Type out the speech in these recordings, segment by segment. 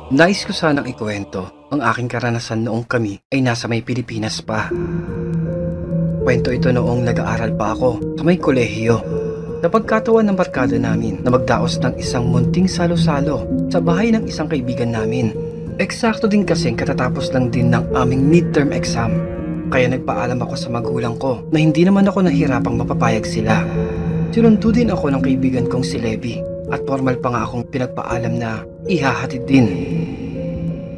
Nais ko sanang ikuwento ang aking karanasan noong kami ay nasa may Pilipinas pa. Kwento ito noong nag-aaral pa ako sa may kolehiyo. Napagkataon ng barkada namin na magdaos ng isang munting salo-salo sa bahay ng isang kaibigan namin. Eksakto din kasing katatapos lang din ng aming midterm exam. Kaya nagpaalam ako sa magulang ko na hindi naman ako nahirapang mapapayag sila. Sinundo din ako ng kaibigan kong si Levi at formal pa nga akong pinagpaalam na ihahatid din.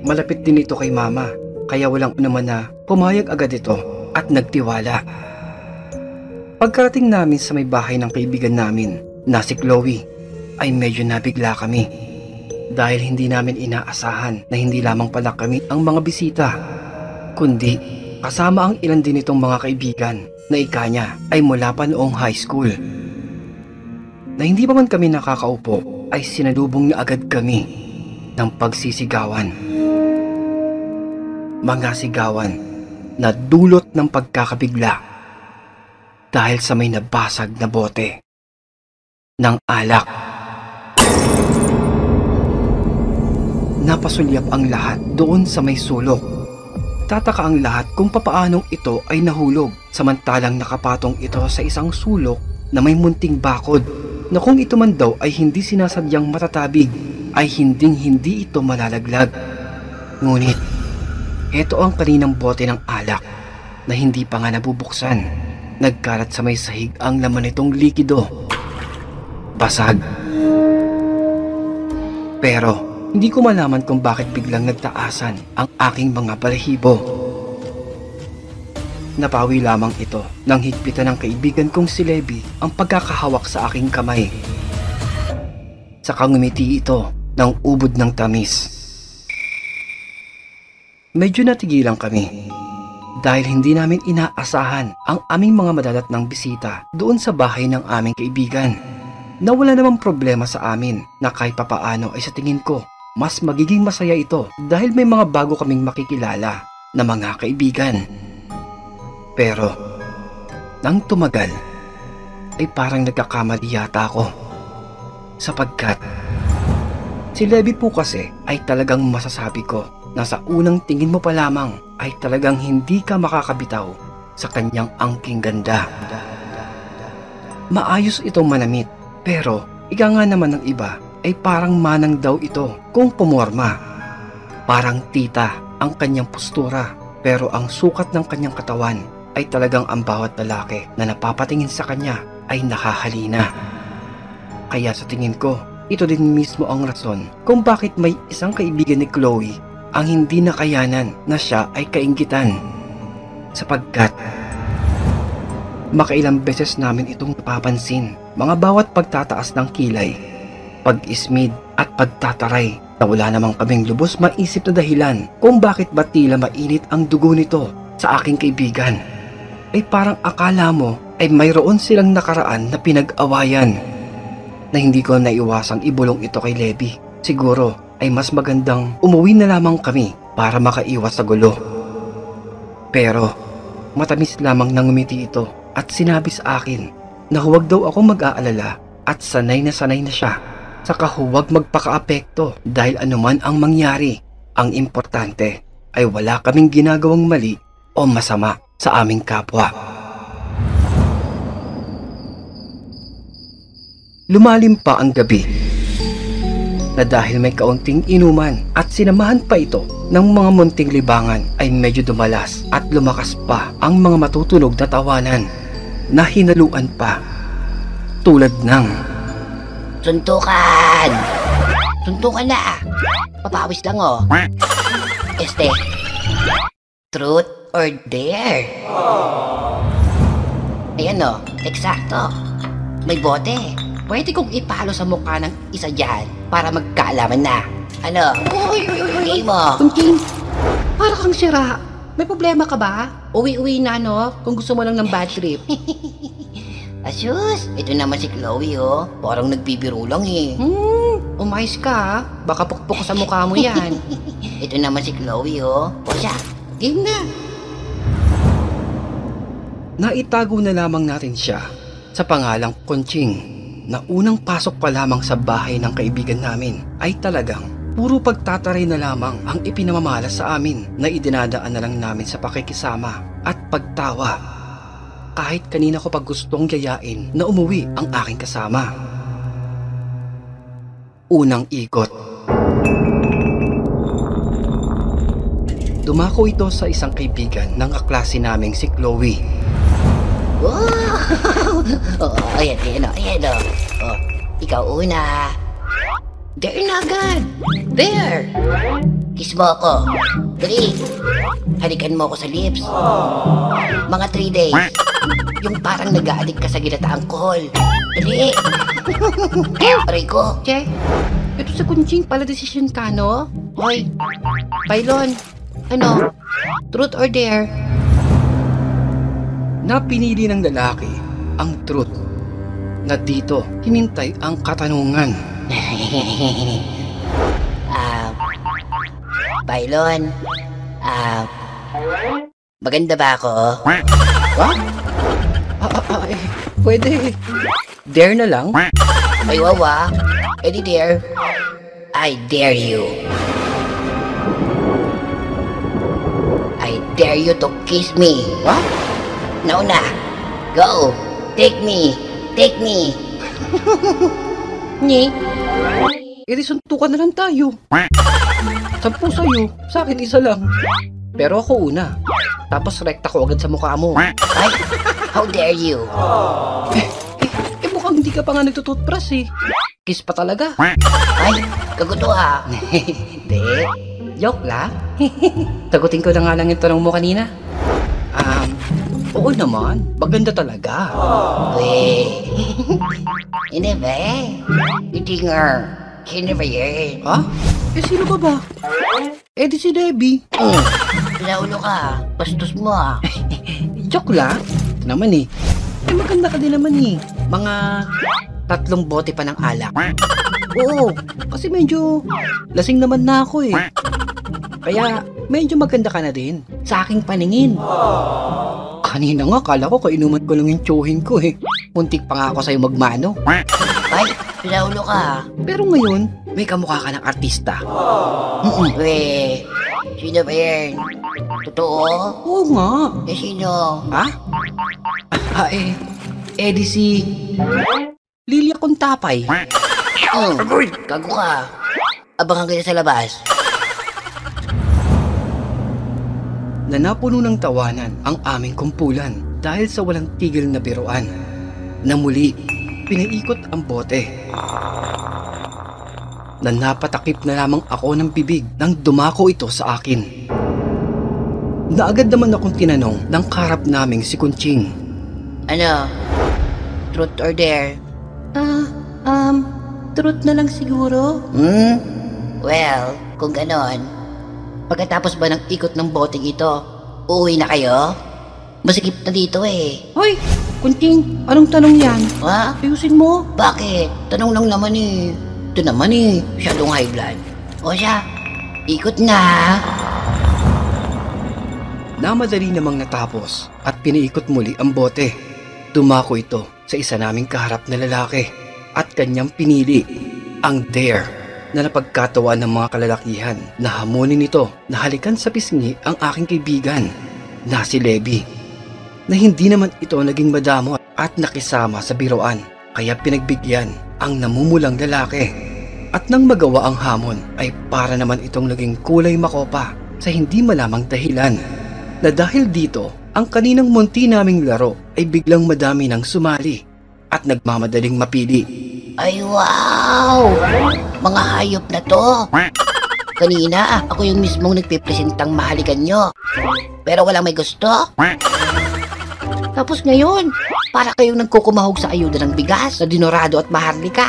Malapit din ito kay mama, kaya walang naman na pumayag agad ito at nagtiwala. Pagkarating namin sa may bahay ng kaibigan namin na si Chloe, ay medyo nabigla kami. Dahil hindi namin inaasahan na hindi lamang pala kami ang mga bisita, kundi kasama ang ilan din itong mga kaibigan na ika niya ay mula pa noong high school. Na hindi pa man kami nakakaupo ay sinalubong na agad kami ng pagsisigawan. Mga sigawan na dulot ng pagkakabigla dahil sa may nabasag na bote ng alak. Napasulyap ang lahat doon sa may sulok. Tataka ang lahat kung papaanong ito ay nahulog samantalang nakapatong ito sa isang sulok na may munting bakod na kung ito man daw ay hindi sinasadyang matatabig ay hinding-hindi ito malalaglag. Ngunit, ito ang kaninang bote ng alak na hindi pa nga nabubuksan. Nagkalat sa may sahig ang laman nitong likido. Basag. Pero, hindi ko malaman kung bakit biglang nagtaasan ang aking mga balahibo. Napawi lamang ito nang higpitan ng kaibigan kong si Levi ang pagkakahawak sa aking kamay. Saka ngumiti ito ng ubod ng tamis. Medyo natigilan kami dahil hindi namin inaasahan ang aming mga madalat ng bisita doon sa bahay ng aming kaibigan. Na wala namang problema sa amin na kahit papaano ay sa tingin ko mas magiging masaya ito dahil may mga bago kaming makikilala na mga kaibigan. Pero, nang tumagal, ay parang nagkakamali yata ako. Sapagkat, si Levi po kasi ay talagang masasabi ko na sa unang tingin mo pa lamang ay talagang hindi ka makakabitaw sa kanyang angking ganda. Maayos itong manamit, pero ika nga naman ng iba ay parang manang daw ito kung pumorma. Parang tita ang kanyang postura, pero ang sukat ng kanyang katawan ay talagang ang bawat lalaki na napapatingin sa kanya ay nakahalina. Kaya sa tingin ko, ito din mismo ang rason kung bakit may isang kaibigan ni Chloe ang hindi nakayanan na siya ay kainggitan. Sapagkat, makailang beses namin itong napapansin, mga bawat pagtataas ng kilay, pag-ismid at pagtataray na wala namang kaming lubos maisip na dahilan kung bakit ba tila mainit ang dugo nito sa aking kaibigan. Ay parang akala mo ay mayroon silang nakaraan na pinag-awayan na hindi ko naiwasang ibulong ito kay Levi. Siguro ay mas magandang umuwi na lamang kami para makaiwas sa gulo. Pero matamis lamang nang ngumiti ito at sinabi sa akin na huwag daw ako mag-aalala at sanay na siya. Saka huwag magpaka-apekto dahil anuman ang mangyari, ang importante ay wala kaming ginagawang mali o masama sa aming kapwa. Lumalim pa ang gabi na dahil may kaunting inuman at sinamahan pa ito ng mga munting libangan ay medyo dumalas at lumakas pa ang mga matutunog na tawanan na hinaluan pa tulad ng suntukan! Suntukan na! Papawis lang oh. Truth or dare? Ayan o, eksakto. May bote. Pwede kong ipalo sa mukha ng isa dyan para magkaalaman na. Ano? Game mo. Kunting, para kang sira. May problema ka ba? Uwi-uwi na no, kung gusto mo lang ng bad trip. Asus, ito naman si Chloe oh. Parang nagbibiro lang eh. Umayos ka ha. Baka pukpok sa mukha mo yan. Ito naman si Chloe oh. O siya, Game na. Naitago na lamang natin siya sa pangalang Conching na unang pasok pa lamang sa bahay ng kaibigan namin ay talagang Puro pagtataray na lamang ang ipinamamala sa amin na idinadaan na lang namin sa pakikisama at pagtawa. Kahit kanina ko pag gustong yayain na umuwi ang aking kasama. Unang ikot. Dumako ito sa isang kaibigan ng kaklase naming si Chloe. Wow! Ayan. Ikaw una. There na agad. There. Kiss mo ako. Dali. Halikan mo ako sa lips. Mga 3 days. Yung parang nag-a-addict ka sa ginataang alcohol. Dali. Aray ko. Che, ito sa kunching pala decision ka, no? Hoy, Pailon, ano? Truth or dare? Napinili ng lalaki ang truth na dito hinintay ang katanungan. Pailon, maganda ba ako? Ha? Pwede. Dare na lang? Ay, wawa. Eddie dare. I dare you. I dare you to kiss me. What? Nauna. Go. Take me. Take me. Ni? Edi suntukan na lang tayo. 10 sa'yo, sa akin 1 lang. Pero ako una. Tapos rekta ko agad sa mukha mo. Ay, how dare you? Mukhang hindi ka pa nga nagtututbrush eh. Kiss pa talaga. Ay, kaguto ha. Hindi. Joke lang. Sagutin ko na nga lang yung tanong mo kanina. Oo naman. Maganda talaga. Weh. Hindi ba? Itinger. Hindi ba yan? Ha? Sino ba? Di si Debbie. Pinaulo ka. Bastos mo ah. Joke lang. Ito naman eh. Maganda ka din naman eh. Mga 3 bote pa ng alak. Oo, kasi medyo lasing naman na ako eh. Kaya medyo maganda ka na din sa aking paningin. Kanina nga kala ko kainuman ko lang yung tsuhin ko eh. Muntik pa nga ako sa'yo magmano. Ay, pinaulo ka. Pero ngayon, may kamukha ka ng artista. Weh. Sino ba yan? Totoo? Oo nga. Sino? Ha? Di si Lilia Contapay. Gago ka. Abangan kita sa labas. Na napuno ng tawanan ang aming kumpulan dahil sa walang tigil na biruan. Na muli, pinaikot ang bote. Na napatakip na lamang ako ng bibig nang dumako ito sa akin. Na agad naman akong tinanong ng karap naming si Kunching. Ano? Truth or dare? Truth na lang siguro. Well, kung ganon, pagkatapos ba ng ikot ng boteng ito, uuwi na kayo? Masikip na dito eh. Hoy, kunching, anong tanong yan? Ha? Ayusin mo. Bakit? Tanong lang naman eh. Ito naman eh, masyadong high blood. O siya, ikot na. Namadali namang natapos at piniikot muli ang bote. Dumako ito sa isa naming kaharap na lalaki at kanyang pinili ang dare na napagkatawa ng mga kalalakihan na hamunin ito na halikan sa pisngi ang aking kaibigan na si Levi. Na hindi naman ito naging madamo at nakisama sa biroan kaya pinagbigyan ang namumulang lalaki. At nang magawa ang hamon ay para naman itong naging kulay makopa sa hindi malamang dahilan. Na dahil dito, ang kaninang munti naming laro ay biglang madami ng sumali at nagmamadaling mapili. Ay wow! Mga hayop na to. Kanina, ako yung mismong nagpipresentang mahalikan nyo. Pero walang may gusto. Tapos ngayon, para kayong nagkukumahog sa ayuda ng bigas na dinorado at maharlika.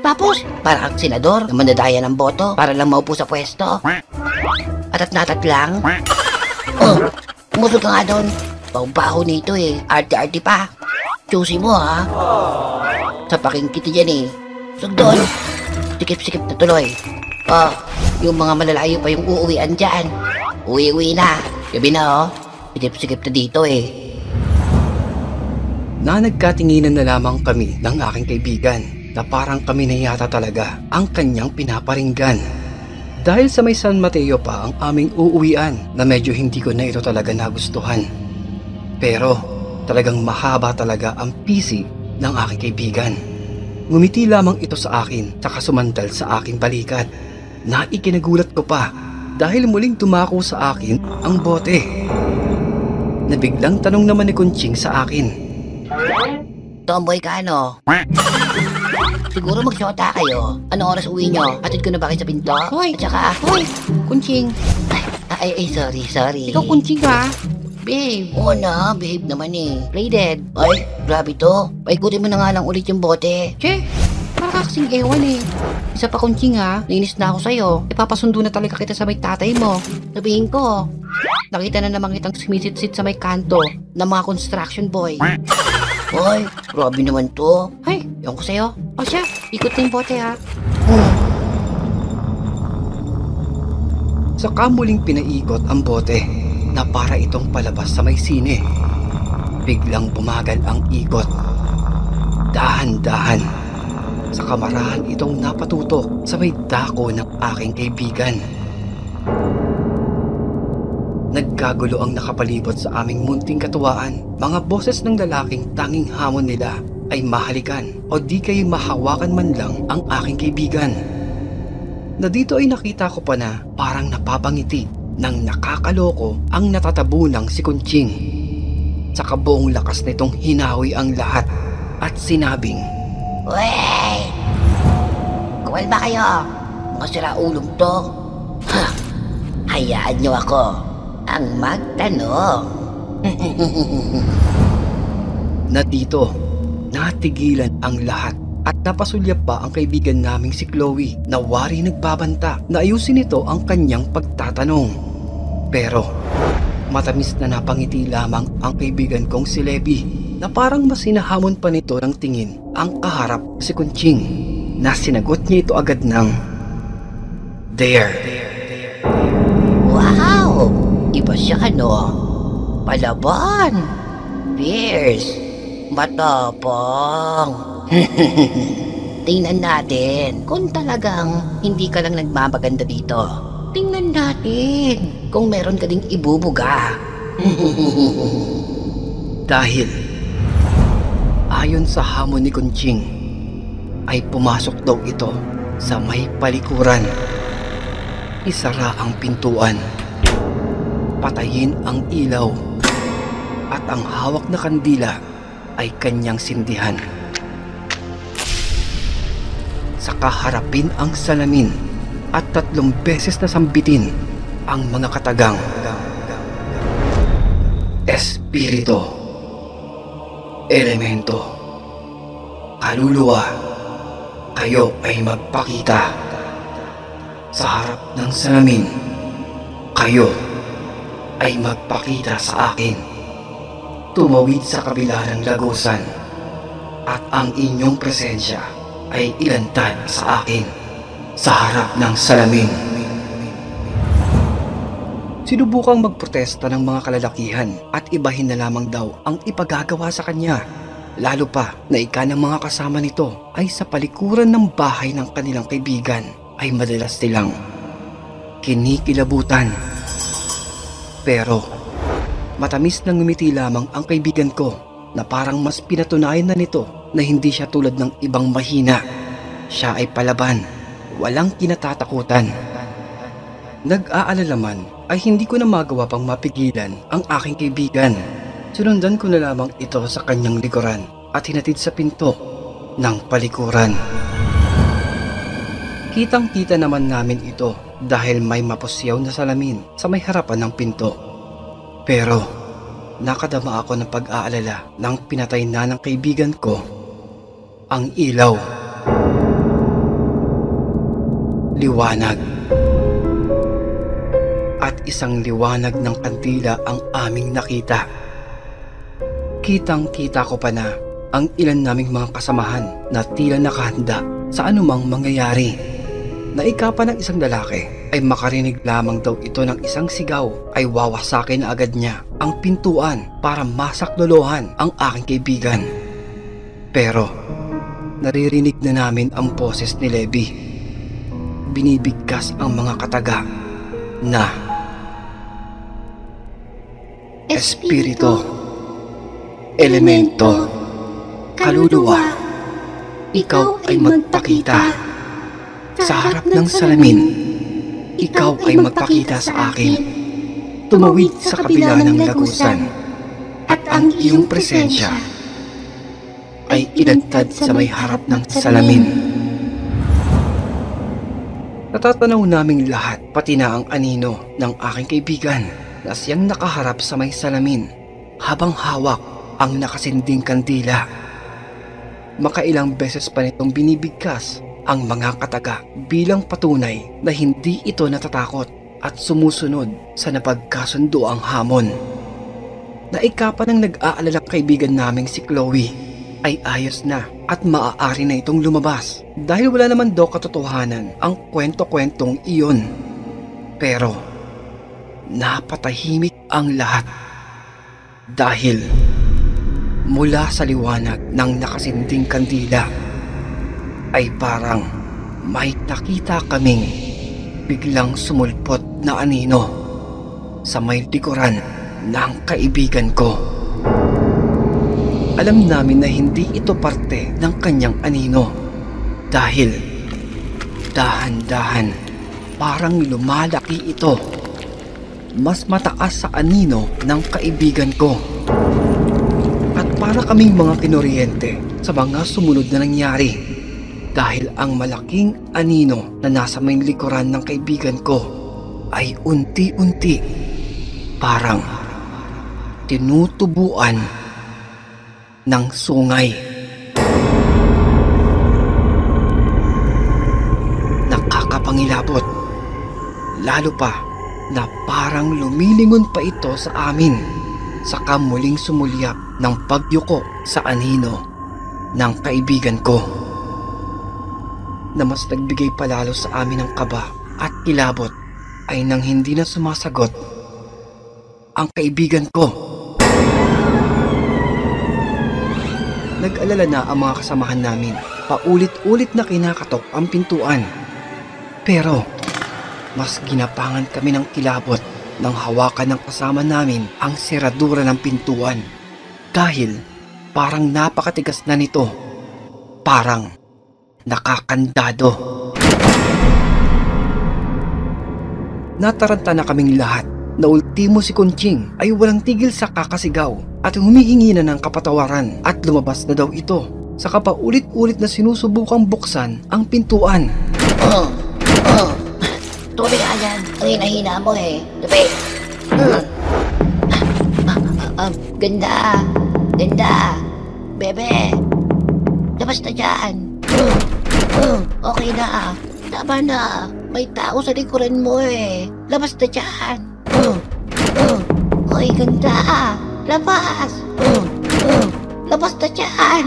Tapos, para ang senador na mandadaya ng boto para lang maupo sa pwesto. At natat lang. Umusog ka nga doon. Baho-baho nito eh. Arte-arte pa. Choosy mo ha. Sa pakingkiti dyan eh. Usog doon. Sikip-sikip na tuloy. Yung mga malalayo pa yung uuwian dyan. Uwi-uwi na. Gabi na Sikip-sikip na dito eh. Na nagkatinginan na lamang kami ng aking kaibigan na parang kami na yata talaga ang kanyang pinaparinggan. Dahil sa may San Mateo pa ang aming uuwian na medyo hindi ko na ito talaga nagustuhan. Pero talagang mahaba talaga ang PC ng aking kaibigan. Ngumiti lamang ito sa akin saka sumandal sa aking balikat na ikinagulat ko pa dahil muling tumako sa akin ang bote. Nabiglang tanong naman ni Kunching sa akin. Tomboy ka ano? Siguro magsyota kayo. Anong oras uwi nyo? Atid ko na ba kayo sa pinto? Hoy! At saka, Hoy! Kunching! ay, sorry. Ikaw Kunching ha? Babe! Oo na, behave naman eh. Play dead. Ay, grabe to. Paikutin mo na nga lang ulit yung bote. Che! Para kasing ewan eh. Isa pa Kunching ha? Nainis na ako sa'yo. Ipapasundo na talaga kita sa may tatay mo. Sabihin ko, nakita na naman kitang sumisit-sit sa may kanto ng mga construction boy. Ay, grabe naman to. Ay, Ewan ko sa'yo. o siya, ikot na yung bote ha. Saka muling pinaikot ang bote na para itong palabas sa may sine. Biglang bumagal ang ikot. Dahan-dahan. Sa kamarahan itong napatutok sa may dako ng aking kaibigan. Nagkagulo ang nakapalibot sa aming munting katuwaan. Mga boses ng lalaking tanging hamon nila ay mahalikan o di kayo mahawakan man lang ang aking kaibigan. Na dito ay nakita ko pa na parang napapangiti ng nakakaloko ang natatabunang si Kunching. Sa kabuong lakas nitong hinawi ang lahat at sinabing, Wey! Kawal ba kayo? Mga siraulong to? Ha! Hayaan nyo ako ang magtanong. na dito natigilan ang lahat at napasulyap pa ang kaibigan naming si Chloe na wari nagbabanta na ayusin nito ang kanyang pagtatanong. Pero matamis na napangiti lamang ang kaibigan kong si Levi na parang mas hinahamon pa nito ng tingin ang kaharap si Kunching na sinagot niya ito agad ng There. Wow! Iba siya ano? Palaban! Fierce! Matapang! Tingnan natin kung talagang hindi ka lang nagmamaganda dito. Tingnan natin kung meron ka ding ibubuga. Dahil ayon sa hamon ni Kunching ay pumasok daw ito sa may palikuran. Isara ang pintuan, patayin ang ilaw, at ang hawak na kandila ay kanyang sindihan. Saka harapin ang salamin at 3 beses na sambitin ang mga katagang Espiritu, Elemento, Kaluluwa, kayo ay magpakita. Sa harap ng salamin, kayo ay magpakita sa akin. Tumawid sa kabila ng lagusan at ang inyong presensya ay ilantad sa akin sa harap ng salamin. Sinubukang magprotesta ng mga kalalakihan at ibahin na lamang daw ang ipagagawa sa kanya. Lalo pa na ika ng mga kasama nito ay sa palikuran ng bahay ng kanilang kaibigan ay madalas silang kinikilabutan. Pero matamis na ngumiti lamang ang kaibigan ko na parang mas pinatunayan na nito na hindi siya tulad ng ibang mahina. Siya ay palaban, walang kinatatakutan. Nag-aalala man ay hindi ko na magawa pang mapigilan ang aking kaibigan. Sinundan ko na lamang ito sa kanyang likuran at hinatid sa pinto ng palikuran. Kitang-kita naman namin ito dahil may mapusyaw na salamin sa may harapan ng pinto. Pero nakadama ako ng pag-aalala nang pinatay na ng kaibigan ko ang ilaw. Liwanag. At isang liwanag ng kandila ang aming nakita. Kitang-kita ko pa na ang ilan naming mga kasamahan na tila nakahanda sa anumang mangyayari. Naika pa ng isang lalaki ay makarinig lamang daw ito ng isang sigaw ay wawasakin na agad niya ang pintuan para masaklolohan ang aking kaibigan. Pero naririnig na namin ang boses ni Levi. binibigkas ang mga kataga na espiritu, elemento, kaluluwa. Ikaw ay magpakita sa harap ng salamin. Ikaw ay magpakita sa akin. Tumawid sa kabila ng lagusan at ang iyong presensya ay inantad sa may harap ng salamin. Natatanaw naming lahat, pati na ang anino ng aking kaibigan na siyang nakaharap sa may salamin habang hawak ang nakasinding kandila. Makailang beses pa nitong binibigkas ang mga kataga bilang patunay na hindi ito natatakot at sumusunod sa napagkasunduang hamon. Naikapa ng nag-aalalang kaibigan naming si Chloe ay ayos na at maaari na itong lumabas dahil wala naman daw katotohanan ang kwento-kwentong iyon. Pero napatahimik ang lahat dahil mula sa liwanag ng nakasinding kandila ay parang may nakita kaming biglang sumulpot na anino sa may likuran ng kaibigan ko. Alam namin na hindi ito parte ng kanyang anino dahil dahan-dahan parang lumalaki ito. Mas mataas sa anino ng kaibigan ko. At para kaming mga kinuryente sa mga sumunod na nangyari dahil ang malaking anino na nasa may likuran ng kaibigan ko ay unti-unti parang tinutubuan ng sungay. Nakakapangilabot, lalo pa na parang lumilingon pa ito sa amin saka muling sumulyap ng pagyuko sa anino ng kaibigan ko na mas nagbigay palalo sa amin ng kaba at kilabot ay nang hindi na sumasagot ang kaibigan ko. Nag-alala na ang mga kasamahan namin. Paulit-ulit na kinakatok ang pintuan. Pero mas ginapangan kami ng kilabot nang hawakan ng kasama namin ang seradura ng pintuan. Dahil parang napakatigas na nito. Parang nakakandado. Nataranta na kaming lahat na ultimo si Kunching ay walang tigil sa kakasigaw at humihingi na ng kapatawaran at lumabas na daw ito. Saka pa ulit-ulit na sinusubukang buksan ang pintuan. Tuloy ka dyan. Ang hinahina mo eh. Tupi. Ganda. Ganda. Bebe. Labas na dyan. Okay na. Tama na. May tao sa likuran mo eh. Labas na dyan. Oy, ganda. Labas. Labas na dyan.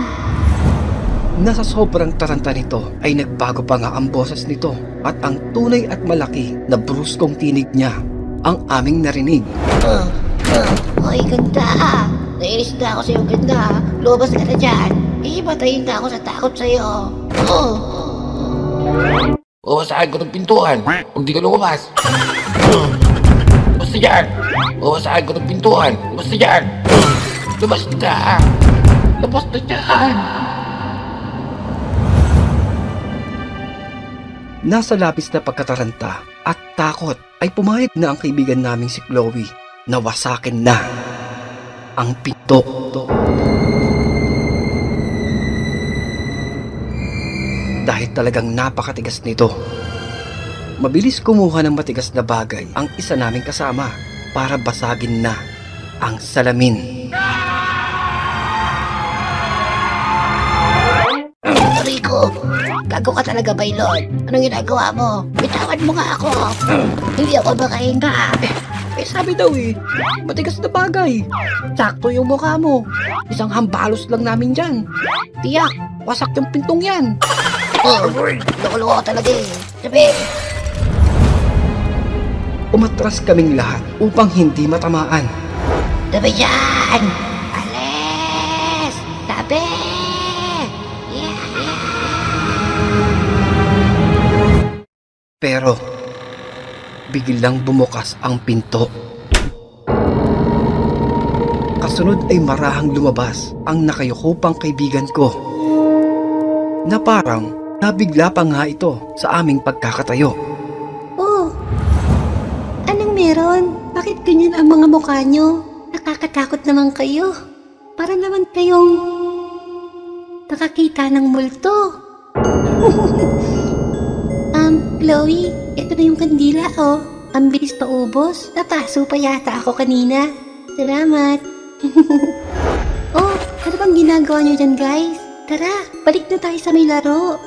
Nasa sobrang taranta nito ay nagbago pa nga ang boses nito at ang tunay at malaki na bruskong tinig niya ang aming narinig. Oy, ganda. Nainis na ako sa'yo, ganda. Lumabas ka na dyan. Ipatayin na ako sa takot sa'yo. Bawasahan ko ng pintuan. Kung di ka lumabas. Basta dyan. Bawasahan ko ng pintuan. Basta dyan. Labas na. Labas na dyan. Nasa labis na pagkataranta at takot ay pumayag na ang kaibigan naming si Chloe na wasakin na ang pinto. Dahil talagang napakatigas nito. Mabilis kumuha ng matigas na bagay ang isa naming kasama para basagin na ang salamin. Rico, gago ka talaga, Baylon. Anong ginagawa mo? Bitawan mo nga ako. Hindi ako makahinga. Sabi daw eh, matigas na bagay. Sakto yung mukha mo. Isang hambalos lang namin dyan. Tiyak, wasak yung pintong yan. Loko-loko ka talaga eh. Sabi. Umatras kaming lahat upang hindi matamaan. Sabi dyan! Alis! Sabi! Pero biglang bumukas ang pinto. Kasunod ay marahang lumabas ang nakayuko pang kaibigan ko, na parang nabigla pa nga ito sa aming pagkakatayo. Oh, anong meron? Bakit ganyan ang mga mukha nyo? Nakakatakot naman kayo. Para naman kayong nakakita ng multo. Chloe, ito na yung kandila, oh. Ang bilis paubos. Napaso pa yata ako kanina. Salamat. Oh, ano bang ginagawa nyo dyan, guys? Tara, balik na tayo sa may laro.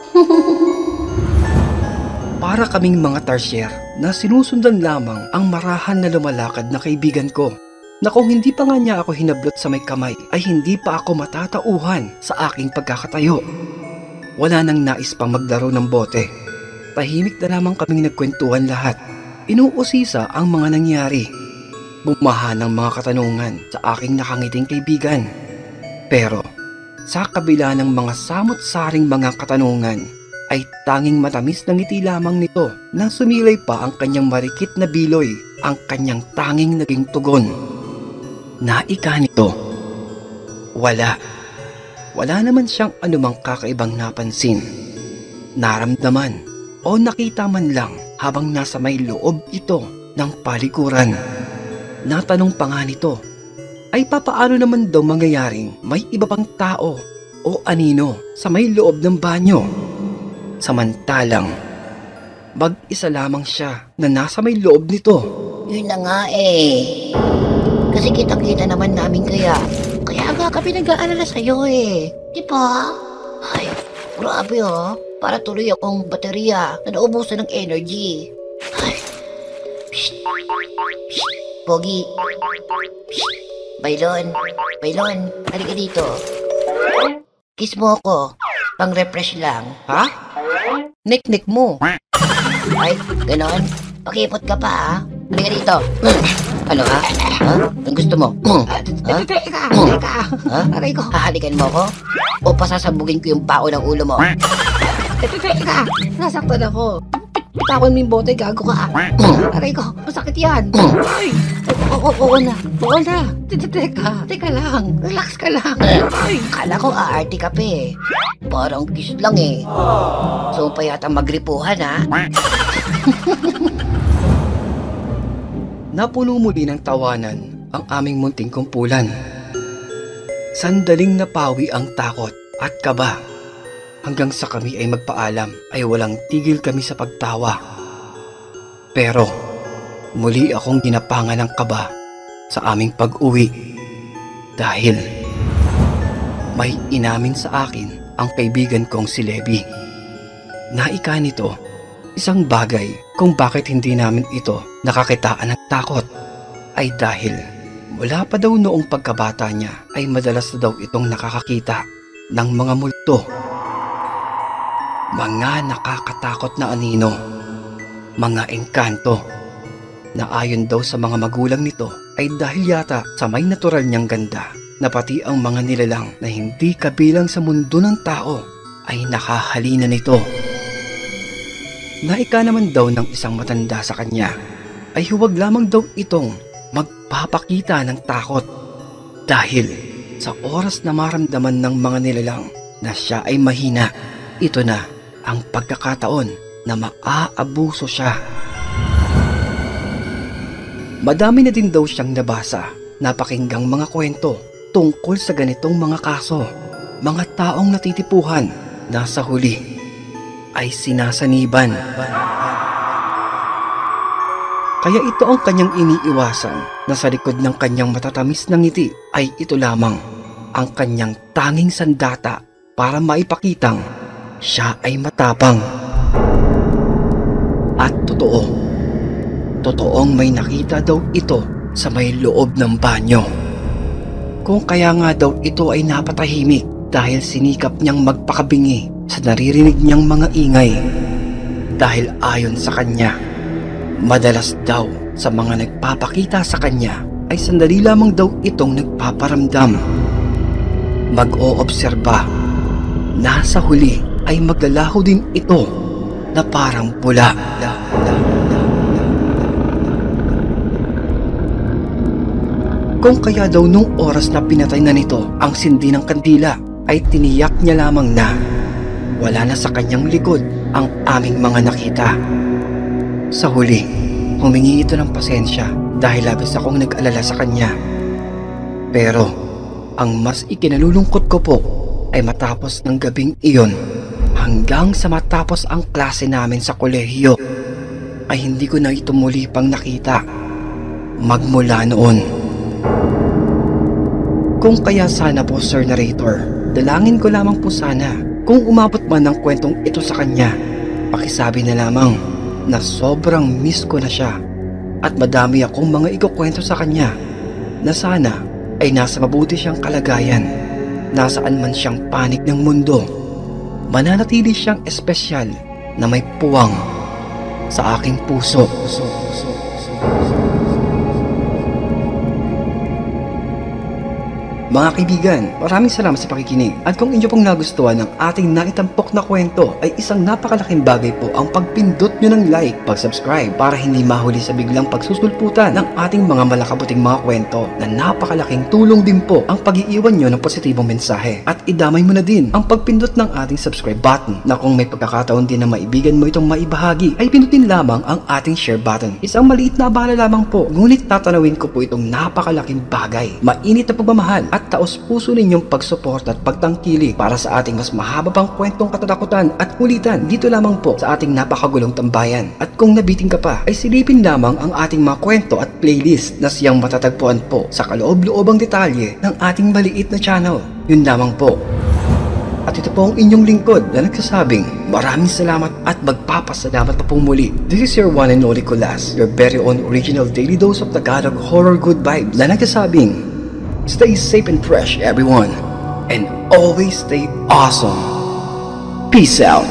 Para kaming mga tarsier na sinusundan lamang ang marahan na lumalakad na kaibigan ko, na kung hindi pa nga niya ako hinablot sa may kamay ay hindi pa ako matatauhan sa aking pagkakatayo. Wala nang nais pang maglaro ng bote. Tahimik na lamang kaming nagkwentuhan lahat. Inuusisa ang mga nangyari. Bumaha ng mga katanungan sa aking nakangiting kaibigan. Pero sa kabila ng mga samot-saring mga katanungan, ay tanging matamis na ngiti lamang nito nang sumilay pa ang kanyang marikit na biloy, ang kanyang tanging naging tugon. Naika nito. Wala naman siyang anumang kakaibang napansin, naramdaman o nakita man lang habang nasa may loob ito ng palikuran. Natanong pa nga nito, ay papaano naman daw mangyayaring may iba pang tao o anino sa may loob ng banyo? Samantalang mag-isa lamang siya na nasa may loob nito. Yun na nga eh. Kasi kita-kita naman namin kaya nga kami nag-aalala sa'yo eh. Di ba? Ay, grabe oh. Para tuloy akong baterya na naubusan ng energy. Ay. Psst. Psst. Pogi. Psst. Bailon, halika dito. Kiss mo ako. Pang-refresh lang. Ha? Nik-nik mo. Ay, ganon. Pakipot ka pa ha. Halika dito. Ano ha? Ha? Ang gusto mo? Ha? Teka. Ha? Aray ko. Hahalikan mo ko? O pasasabugin ko yung pao ng ulo mo? Teka. Nasaktan ako. Pitakon mo yung bote, gago ka. Aray ko, masakit yan. Ay. Oo na. Teka lang. Relax ka lang. Ay, kala ko aarti ka pa eh. Parang kiss lang eh. So pa yata magripuhan ha? Napuno muli ng tawanan ang aming munting kumpulan. Sandaling napawi ang takot at kaba. Hanggang sa kami ay magpaalam ay walang tigil kami sa pagtawa. Pero muli akong ginapangan ng kaba sa aming pag-uwi dahil may inamin sa akin ang kaibigan kong si Levi. Naika nito isang bagay kung bakit hindi namin ito nakakitaan ng takot ay dahil mula pa daw noong pagkabata niya ay madalas na daw itong nakakakita ng mga multo. Mga nakakatakot na anino, mga engkanto, na ayon daw sa mga magulang nito ay dahil yata sa may natural niyang ganda na pati ang mga nilalang na hindi kabilang sa mundo ng tao ay nakahalina nito. Naika naman daw ng isang matanda sa kanya ay huwag lamang daw itong magpapakita ng takot dahil sa oras na maramdaman ng mga nilalang na siya ay mahina, ito na ang pagkakataon na maaabuso siya. Madami na din daw siyang nabasa, napakinggang mga kwento tungkol sa ganitong mga kaso. Mga taong natitipuhan na sa huli ay sinasaniban. Kaya ito ang kanyang iniiwasan na sa likod ng kanyang matatamis na ngiti ay ito lamang ang kanyang tanging sandata para maipakitang siya ay matapang. At totoong may nakita daw ito sa may loob ng banyo. Kung kaya nga daw ito ay napatahimik dahil sinikap niyang magpakabingi sa naririnig niyang mga ingay. Dahil ayon sa kanya, madalas daw sa mga nagpapakita sa kanya ay sandali lamang daw itong nagpaparamdam. Mag-oobserba. Nasa huli ay maglalaho din ito na parang bula. Kung kaya daw nung oras na pinatay na nito ang sindi ng kandila, ay tiniyak niya lamang na wala na sa kanyang likod ang aming mga nakita. Sa huli, humingi ito ng pasensya dahil labis akong nag-alala sa kanya. Pero ang mas ikinalulungkot ko po ay matapos ng gabing iyon, hanggang sa matapos ang klase namin sa kolehiyo, ay hindi ko na ito muli pang nakita magmula noon. Kung kaya sana po, Sir Narrator, dalangin ko lamang po sana kung umabot man ng kwentong ito sa kanya, pakisabi na lamang na sobrang miss ko na siya at madami akong mga ikukwento sa kanya na sana ay nasa mabuti siyang kalagayan, nasaan man siyang panig ng mundo, mananatili siyang espesyal na may puwang sa aking puso. Mga kaibigan, maraming salamat sa pakikinig, at kung inyo pong nagustuhan ng ating naitampok na kwento ay isang napakalaking bagay po ang pagpindot nyo ng like, pag-subscribe para hindi mahuli sa biglang pagsusulputan ng ating mga malakabuting mga kwento na napakalaking tulong din po ang pag-iiwan nyo ng positibong mensahe. At idamay mo na din ang pagpindot ng ating subscribe button na kung may pagkakataon din na maibigan mo itong maibahagi ay pindutin lamang ang ating share button. Isang maliit na abala lamang po, ngunit tatanawin ko po itong napakalaking bagay. Mainit na pagmamahal at taos puso ninyong pagsuporta at pagtangkili para sa ating mas mahaba pang kwentong katatakutan at kulitan dito lamang po sa ating napakagulong tambayan. At kung nabiting ka pa ay silipin lamang ang ating mga kwento at playlist na siyang matatagpuan po sa kaloob-loobang detalye ng ating maliit na channel. Yun lamang po. At ito po ang inyong lingkod na nagsasabing maraming salamat at magpapasalamat pa pong muli. This is your one and only Kulas, your very own original daily dose of Tagalog horror good vibes na nagsasabing stay safe and fresh, everyone, and always stay awesome. Peace out.